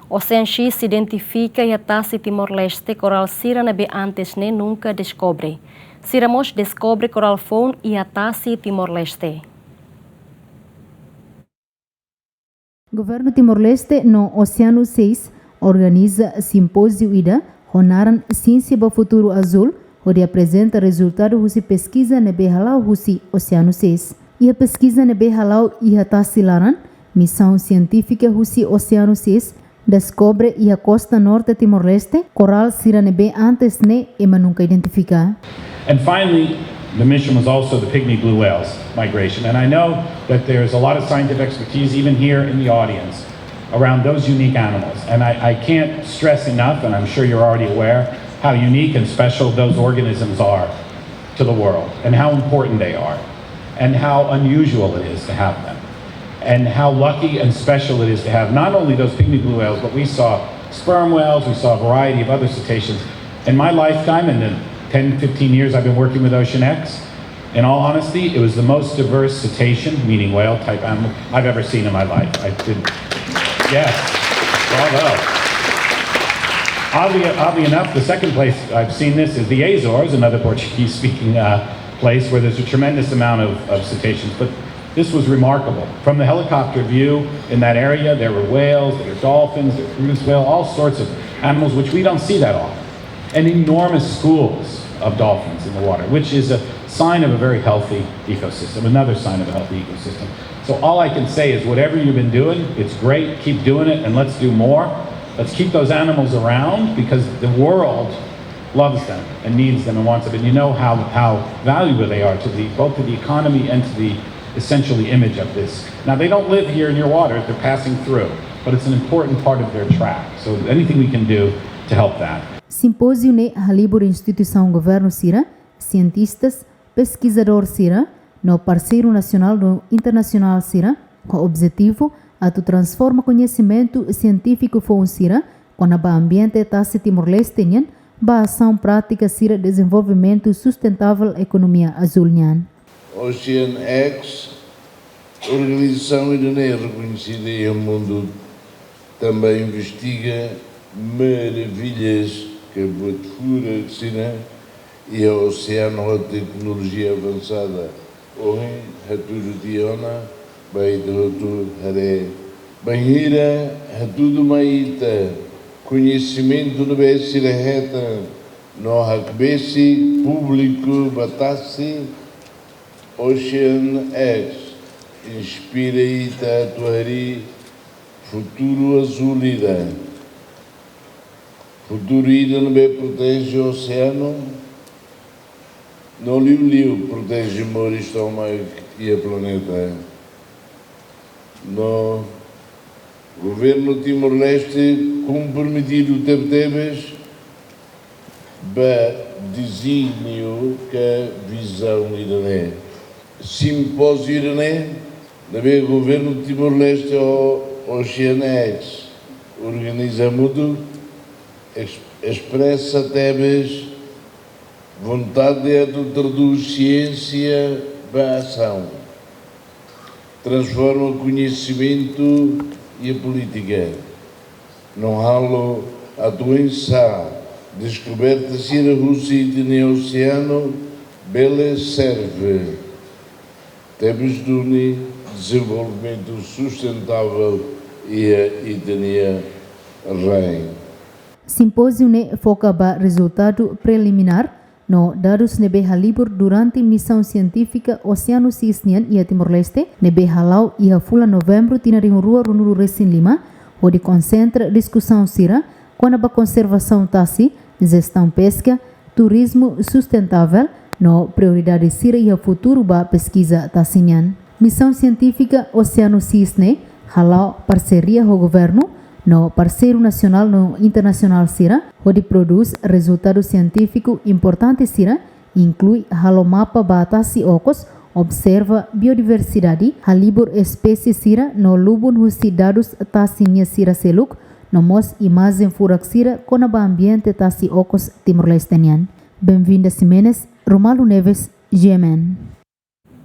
OceanX identifica e a tasi Timor-Leste koral Sira nebe antes ne nunca deskobre. Sira mos deskobre koral foun e a tasi Timor-Leste. Governo Timor-Leste no Oceano 6 organiza simpósio ida honaran ciência para futuro azul, onde apresenta resultado da pesquisa nebe halau husi Oceano 6. E a pesquisa nebe halau e a tasi laran, missão científica husi Oceano 6 descobre e a costa norte Timor-Leste koral Sira nebe antes ne ema nunca identifica. And finally, the mission was also the pygmy blue whales migration. And I know that there's a lot of scientific expertise, even here in the audience, around those unique animals. And I can't stress enough, and I'm sure you're already aware, how unique and special those organisms are to the world, and how important they are, and how unusual it is to have them, and how lucky and special it is to have not only those pygmy blue whales, but we saw sperm whales, we saw a variety of other cetaceans. In my lifetime, in the 10, 15 years I've been working with OceanX, in all honesty, it was the most diverse cetacean, meaning whale type animal, I've ever seen in my life. Yes, bravo. Oddly enough, the second place I've seen this is the Azores, another Portuguese-speaking place where there's a tremendous amount of cetaceans. But this was remarkable. From the helicopter view in that area, there were whales, there were dolphins, there were Bruce whale, all sorts of animals which we don't see that often. And enormous schools of dolphins in the water, which is a sign of a very healthy ecosystem, another sign of a healthy ecosystem. So all I can say is whatever you've been doing, it's great, keep doing it, and let's do more. Let's keep those animals around because the world loves them and needs them and wants them. And you know how valuable they are to both to the economy and to the essentially image of this. Now they don't live here in your waters, they're passing through, but it's an important part of their track. So anything we can do to help that. Simpósio ne halibur instituição governo Sira, cientistas, pesquisador Sira, no parceiro nacional no internacional Sira, com o objetivo a transformar conhecimento científico foun Sira, com a ambiente tasi Timor-Leste nhan, ba ação prática Sira desenvolvimento sustentável economia azul nhan. OceanX, organização iraniana reconhecida em o mundo, também investiga maravilhas que a boatura Sira e a oceano a tecnologia avançada hoje haturu diona bai do hare banheira hatudo maita conhecimento no Sira reta no hakbesi público batasi OceanX inspira ita tuari futuro azulida. Futuro ida não protege o oceano, não liu protege o mar, estômago e o planeta. No governo Timor-Leste comprometido tebes para desígnio que a visão irané. Simpósio irané, também o governo Timor-Leste OceanX organiza muito. Expressa tebes vontade de traduzir ciência para ação, transforma o conhecimento e a política. Não halo a doença, descoberta Sira Rússia no oceano, bela serve. Tebes do desenvolvimento sustentável e a etnia reina. Simpósio ne foca ba resultado preliminar no dados nebe halibur durante missão científica Oceano 6 e a Timor-Leste nebe halau e a fula novembro tina rinurua runuru resin 5 onde concentra discussão Sira com a conservação tasi, gestão pesca, turismo sustentável no prioridade Sira e a futuro ba pesquisa tasinhan. Missão científica Oceano 6 ne halau parceria com o governo no parceiro nacional no internacional Sira, onde produz resultado científico importante Sira, inclui halo mapa batasi ocos, observa biodiversidade, halibur espécie Sira no lubun husi dados tasinya Sira seluk, no mos imagem furak Sira com a ambiente tasi ocos Timor-Leste. Bem-vinda Simenes, Romalo Neves, GMN.